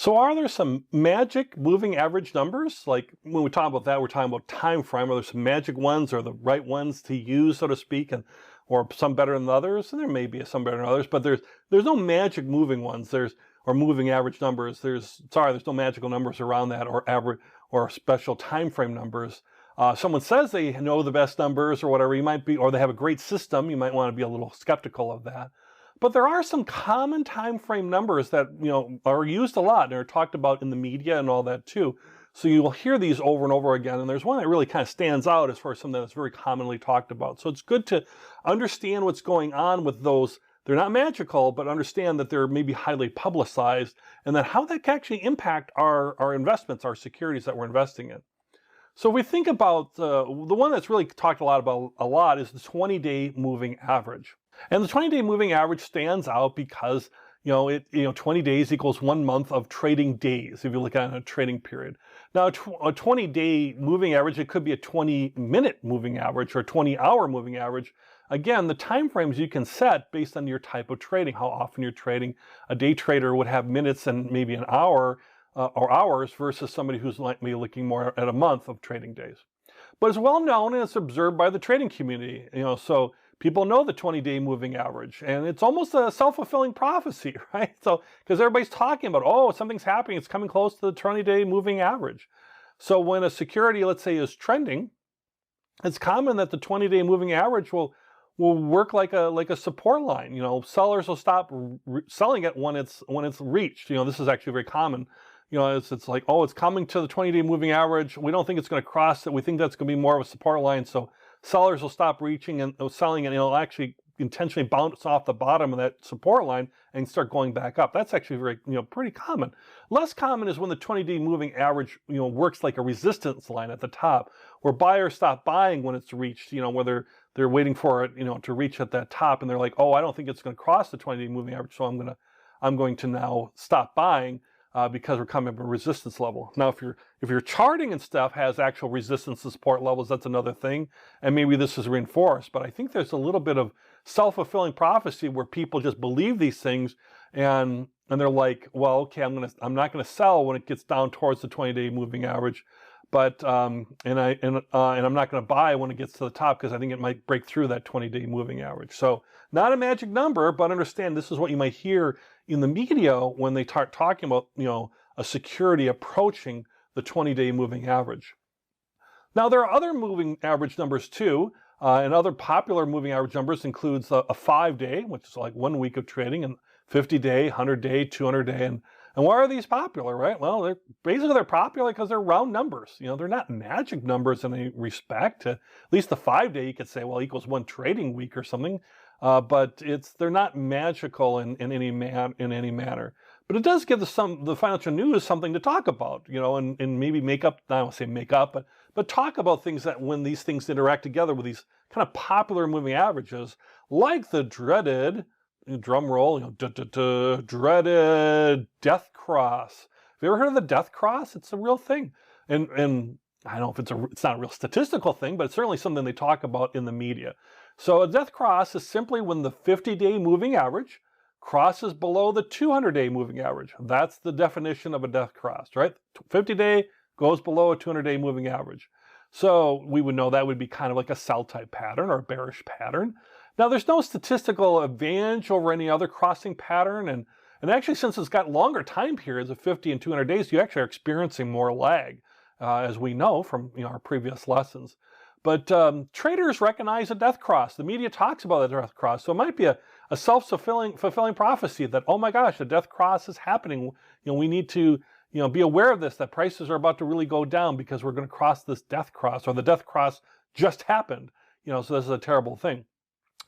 So are there some magic moving average numbers? Like when we talk about that, we're talking about time frame. Are there some magic ones or the right ones to use, so to speak, and or some better than others? And there may be some better than others, but there's no magic moving ones. Or moving average numbers. There's no magical numbers around that or average or special time frame numbers. Someone says they know the best numbers or whatever, you might be, or they have a great system, you might want to be a little skeptical of that. But there are some common time frame numbers that are used a lot and are talked about in the media and all that too. So you will hear these over and over again, and there's one that really kind of stands out as far as something that's very commonly talked about. So it's good to understand what's going on with those. They're not magical, but understand that they're maybe highly publicized, and then how that can actually impact our investments, our securities that we're investing in. So if we think about the one that's really talked a lot is the 20-day moving average. And the 20-day moving average stands out because 20 days equals 1 month of trading days if you look at a trading period. Now a 20-day moving average, it could be a 20-minute moving average or a 20-hour moving average. Again, the time frames you can set based on your type of trading, how often you're trading. A day trader would have minutes and maybe an hour or hours versus somebody who's like me looking more at a month of trading days. But it's well known and it's observed by the trading community. So people know the 20-day moving average, and it's almost a self-fulfilling prophecy, right? So because everybody's talking about, oh, something's happening, it's coming close to the 20-day moving average. So when a security, let's say, is trending, it's common that the 20-day moving average will work like a support line. Sellers will stop selling it when it's reached. This is actually very common. It's like, oh, it's coming to the 20-day moving average. We don't think it's going to cross it. We think that's going to be more of a support line. So sellers will stop reaching and selling, and it'll actually intentionally bounce off the bottom of that support line and start going back up. That's actually very, pretty common. Less common is when the 20-day moving average, works like a resistance line at the top, where buyers stop buying when it's reached, whether they're waiting for it, to reach at that top, and they're like, oh, I don't think it's going to cross the 20-day moving average, so I'm going to now stop buying. Because we're coming up a resistance level. Now, if your charting and stuff has actual resistance and support levels, that's another thing, and maybe this is reinforced. But I think there's a little bit of self-fulfilling prophecy where people just believe these things, and they're like, well, okay, I'm not gonna sell when it gets down towards the 20-day moving average, but and I'm not gonna buy when it gets to the top because I think it might break through that 20-day moving average. So not a magic number, but understand this is what you might hear in the media when they start talking about, a security approaching the 20-day moving average. Now, there are other moving average numbers too, and other popular moving average numbers includes a 5-day, which is like 1 week of trading, and 50-day, 100-day, 200-day, and why are these popular, right? Well, they're popular because they're round numbers. They're not magic numbers in any respect. At least the 5-day, you could say, well, equals 1 trading week or something. But they're not magical in any manner. But it does give the financial news something to talk about, and maybe make up, I don't want to say make up, but talk about things that when these things interact together with these kind of popular moving averages, like the dreaded, drum roll, dreaded death cross. Have you ever heard of the death cross? It's a real thing. And I don't know if it's not a real statistical thing, but it's certainly something they talk about in the media. So a death cross is simply when the 50-day moving average crosses below the 200-day moving average. That's the definition of a death cross, right? 50-day goes below a 200-day moving average. So we would know that would be kind of like a sell type pattern or a bearish pattern. Now, there's no statistical advantage over any other crossing pattern, and actually, since it's got longer time periods of 50 and 200 days, you actually are experiencing more lag, as we know from our previous lessons. But traders recognize a death cross. The media talks about a death cross. So it might be a self-fulfilling prophecy that, oh my gosh, a death cross is happening. We need to be aware of this, that prices are about to really go down because we're going to cross this death cross, or the death cross just happened. So this is a terrible thing.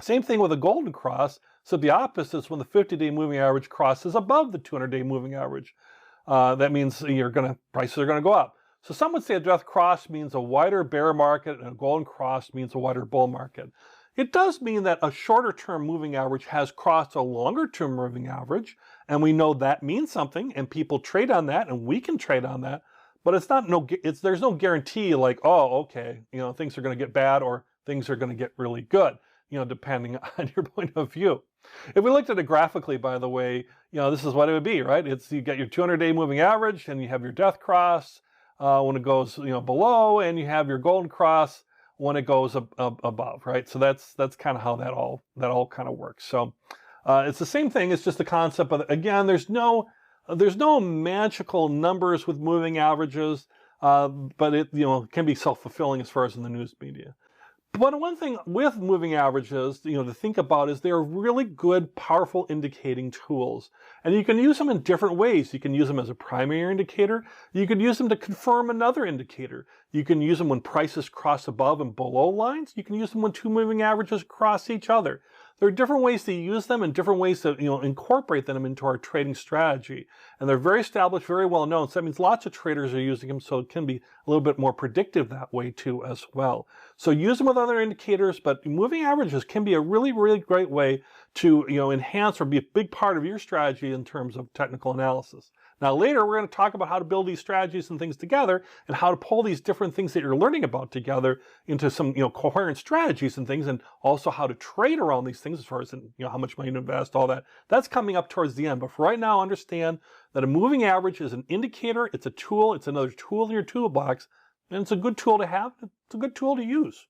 Same thing with a golden cross. So the opposite is when the 50-day moving average crosses above the 200-day moving average. That means prices are going to go up. So some would say a death cross means a wider bear market and a golden cross means a wider bull market. It does mean that a shorter term moving average has crossed a longer term moving average, and we know that means something, and people trade on that, and we can trade on that, but there's no guarantee like, oh, okay, things are going to get bad or things are going to get really good, depending on your point of view. If we looked at it graphically, by the way, this is what it would be, right? It's you get your 200-day moving average, and you have your death cross when it goes below, and you have your golden cross when it goes above, right? So that's kind of how that all kind of works. So it's the same thing. It's just the concept of, again, there's no magical numbers with moving averages, but it can be self-fulfilling as far as in the news media. But one thing with moving averages, to think about is they're really good, powerful indicating tools. And you can use them in different ways. You can use them as a primary indicator. You could use them to confirm another indicator. You can use them when prices cross above and below lines. You can use them when two moving averages cross each other. There are different ways to use them and different ways to incorporate them into our trading strategy. And they're very established, very well known. So that means lots of traders are using them, so it can be a little bit more predictive that way too as well. So use them with other indicators, but moving averages can be a really, really great way to enhance or be a big part of your strategy in terms of technical analysis. Now later we're going to talk about how to build these strategies and things together and how to pull these different things that you're learning about together into some coherent strategies and things, and also how to trade around these things as far as how much money to invest, all that. That's coming up towards the end. But for right now, understand that a moving average is an indicator, it's a tool, it's another tool in your toolbox, and it's a good tool to have, it's a good tool to use.